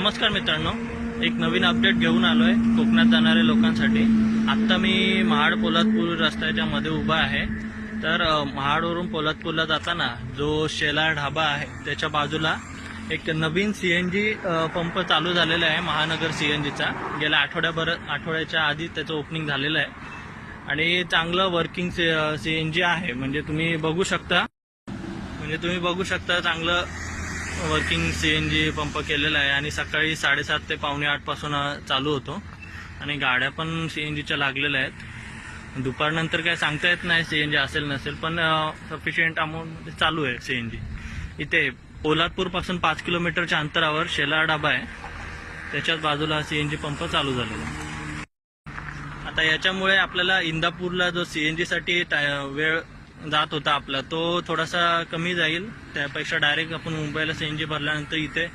नमस्कार मित्रांनो, एक नवीन अपडेट घेऊन आलोय कोकणात जाणाऱ्या लोकांसाठी। आत्ता मी महाड पोलादपूर रस्त्याच्या मध्ये उभा आहे। तर महाडवरून पोलादपूरला जाताना जो शेला ढाबा आहे त्याच्या बाजूला एक नवीन सीएनजी पंप चालू झालेला आहे, महानगर सीएनजीचा। गेल्या आठवड्याच्या आधी त्याचं ओपनिंग झालेलं आहे आणि चांगलं वर्किंग सीएनजी आहे। म्हणजे तुम्ही बघू शकता चांगलं वर्किंग सीएनजी पंप केलेला आहे आणि सकाळी 7:30 ते 7:45 पासून चालू होतो आणि गाड्या पण सीएनजीच्या लागलेल्या आहेत। दुपारनंतर काय सांगता येत नाही सीएनजी असेल नसेल, पण सफिशियंट अमाऊंट चालू आहे सीएनजी। इथे पोलादपूर पासून 5 किलोमीटरच्या अंतरावर शेला ढाबा आहे, त्याच्याच बाजूला सीएनजी पंप चालू झालेला आहे। आता याच्यामुळे आपल्याला इंदापूरला जो सीएनजी साठी वेळ जात होता आपला, तो थोडासा कमी जाईल। त्यापेक्षा डायरेक्ट आपण मुंबईला सीएनजी भरल्यानंतर इथे